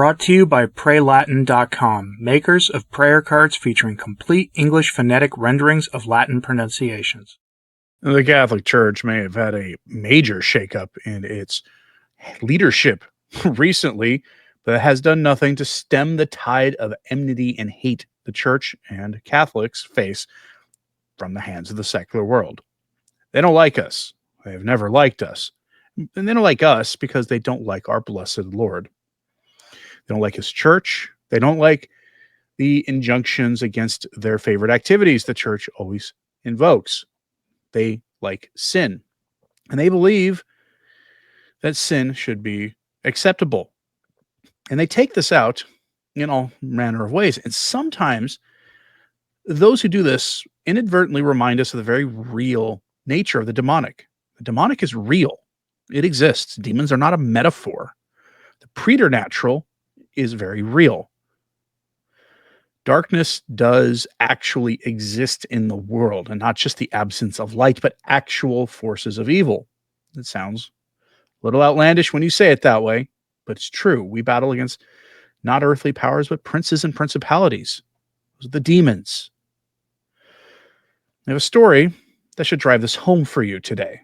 Brought to you by PrayLatin.com, makers of prayer cards featuring complete English phonetic renderings of Latin pronunciations. The Catholic Church may have had a major shakeup in its leadership recently, but it has done nothing to stem the tide of enmity and hate the Church and Catholics face from the hands of the secular world. They don't like us. They have never liked us. And they don't like us because they don't like our blessed Lord. They don't like his church. They don't like the injunctions against their favorite activities the church always invokes. They like sin. And they believe that sin should be acceptable. And they take this out in all manner of ways. And sometimes those who do this inadvertently remind us of the very real nature of the demonic. The demonic is real. It exists. Demons are not a metaphor. The preternatural is very real. Darkness does actually exist in the world, and not just the absence of light, but actual forces of evil. It sounds a little outlandish when you say it that way, but it's true. We battle against not earthly powers, but princes and principalities. Those are the demons. I have a story that should drive this home for you today.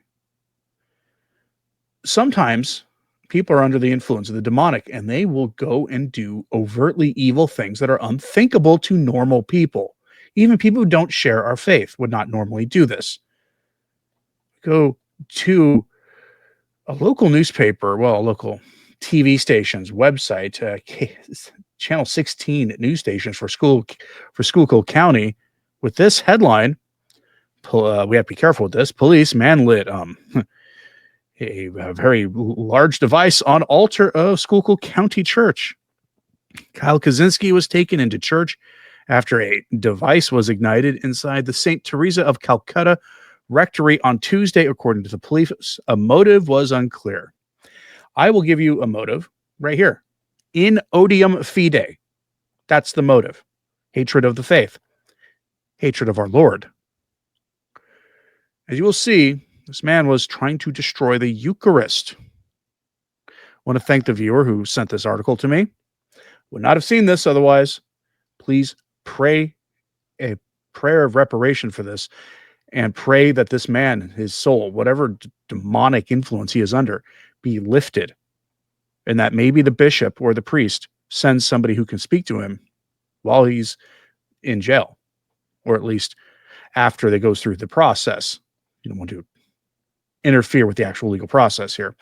Sometimes people are under the influence of the demonic, and they will go and do overtly evil things that are unthinkable to normal people. Even people who don't share our faith would not normally do this. Go to a local newspaper, a local TV station's website, Channel 16 news stations for Schuylkill County, with this headline. We have to be careful with this. Police man lit a very large device on altar of Schuylkill County Church. Kyle Kaczynski was taken into church after a device was ignited inside the St. Teresa of Calcutta rectory on Tuesday, according to the police. A motive was unclear. I will give you a motive right here. In odium fide. That's the motive. Hatred of the faith. Hatred of our Lord. As you will see, this man was trying to destroy the Eucharist. I want to thank the viewer who sent this article to me. Would not have seen this otherwise. Please pray a prayer of reparation for this, and pray that this man, his soul, whatever demonic influence he is under, be lifted, and that maybe the bishop or the priest sends somebody who can speak to him while he's in jail, or at least after they goes through the process. You don't want to interfere with the actual legal process here.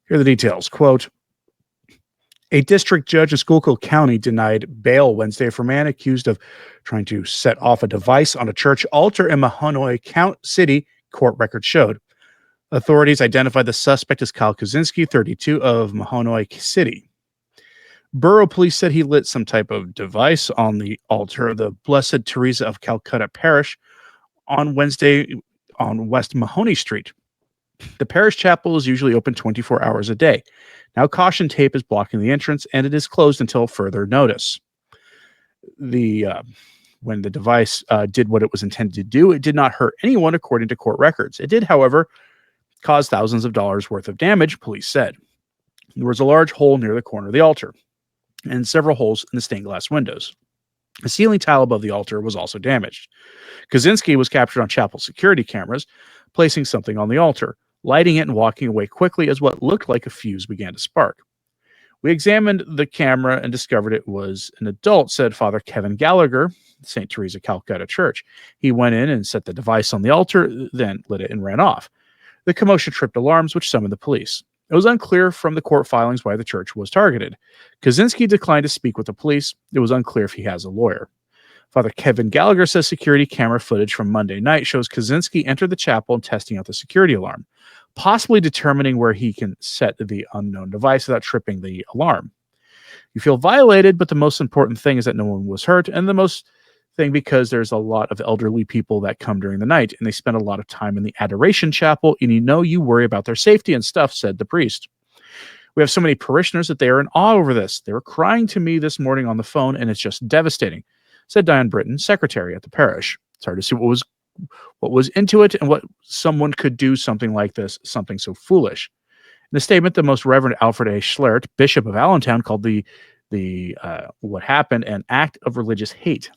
Here are the details. Quote, a district judge in Schuylkill County denied bail Wednesday for a man accused of trying to set off a device on a church altar in Mahanoy City, court records showed. Authorities identified the suspect as Kyle Kaczynski, 32, of Mahanoy City. Borough police said he lit some type of device on the altar of the Blessed Teresa of Calcutta Parish on Wednesday on West Mahoney Street. The parish chapel is usually open 24 hours a day. Now caution tape is blocking the entrance, and it is closed until further notice. When the device did what it was intended to do, it did not hurt anyone, according to court records. It did, however, cause thousands of dollars worth of damage, police said. There was a large hole near the corner of the altar, and several holes in the stained glass windows. The ceiling tile above the altar was also damaged. Kaczynski was captured on chapel security cameras, placing something on the altar, lighting it and walking away quickly as what looked like a fuse began to spark. We examined the camera and discovered it was an adult, said Father Kevin Gallagher, St. Teresa Calcutta Church. He went in and set the device on the altar, then lit it and ran off. The commotion tripped alarms, which summoned the police. It was unclear from the court filings why the church was targeted. Kaczynski declined to speak with the police. It was unclear if he has a lawyer. Father Kevin Gallagher says security camera footage from Monday night shows Kaczynski enter the chapel and testing out the security alarm, possibly determining where he can set the unknown device without tripping the alarm. You feel violated, but the most important thing is that no one was hurt, and the most thing because there's a lot of elderly people that come during the night, and they spend a lot of time in the adoration chapel, and you worry about their safety and stuff, said the priest. We have so many parishioners that they are in awe over this. They were crying to me this morning on the phone, and it's just devastating, said Diane Britton, secretary at the parish. It's hard to see what was into it and what someone could do something like this, something so foolish. In the statement, the Most Reverend Alfred A. Schlert, Bishop of Allentown, called the what happened an act of religious hate.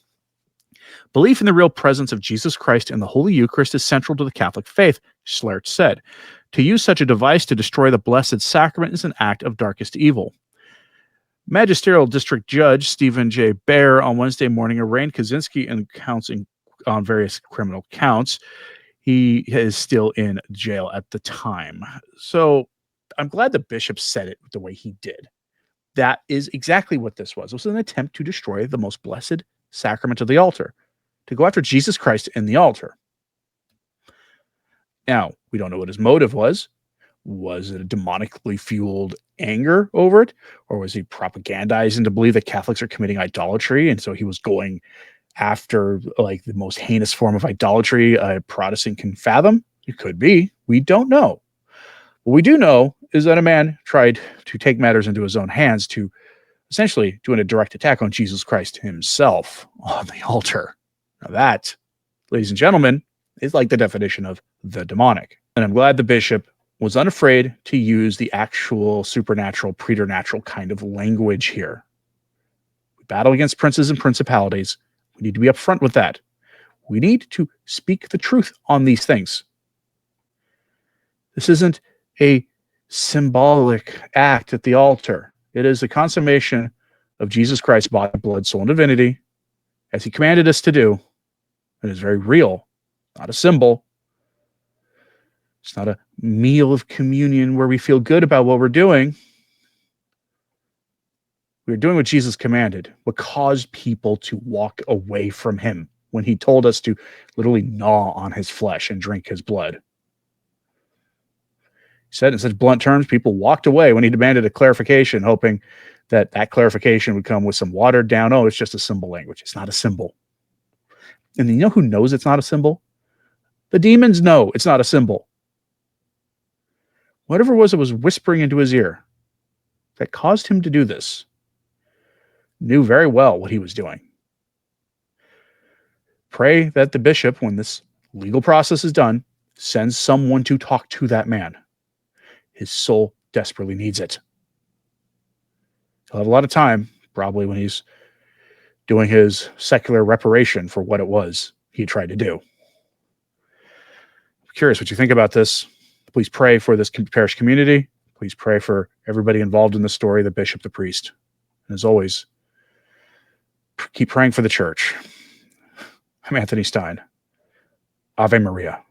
Belief in the real presence of Jesus Christ in the Holy Eucharist is central to the Catholic faith, Schlert said. To use such a device to destroy the Blessed Sacrament is an act of darkest evil. Magisterial District Judge Stephen J. Baer on Wednesday morning arraigned Kaczynski on various criminal counts. He is still in jail at the time. So I'm glad the bishop said it the way he did. That is exactly what this was. It was an attempt to destroy the most blessed sacrament of the altar, to go after Jesus Christ in the altar. Now, we don't know what his motive was. Was it a demonically fueled anger over it? Or was he propagandizing to believe that Catholics are committing idolatry? And so he was going after like the most heinous form of idolatry a Protestant can fathom? It could be. We don't know. What we do know is that a man tried to take matters into his own hands to essentially doing a direct attack on Jesus Christ himself on the altar. Now that, ladies and gentlemen, is like the definition of the demonic. And I'm glad the bishop was unafraid to use the actual supernatural, preternatural kind of language here. We battle against princes and principalities. We need to be upfront with that. We need to speak the truth on these things. This isn't a symbolic act at the altar. It is the consummation of Jesus Christ's body, blood, soul, and divinity, as he commanded us to do. It is very real, not a symbol. It's not a meal of communion where we feel good about what we're doing. We're doing what Jesus commanded, what caused people to walk away from him when he told us to literally gnaw on his flesh and drink his blood. He said in such blunt terms, people walked away when he demanded a clarification, hoping that that clarification would come with some watered down, oh, it's just a symbol language. It's not a symbol. And you know who knows it's not a symbol? The demons know it's not a symbol. Whatever it was whispering into his ear that caused him to do this knew very well what he was doing. Pray that the bishop, when this legal process is done, sends someone to talk to that man. His soul desperately needs it. He'll have a lot of time, probably when he's doing his secular reparation for what it was he tried to do. I'm curious what you think about this. Please pray for this parish community. Please pray for everybody involved in the story, the bishop, the priest. And as always, keep praying for the church. I'm Anthony Stine. Ave Maria.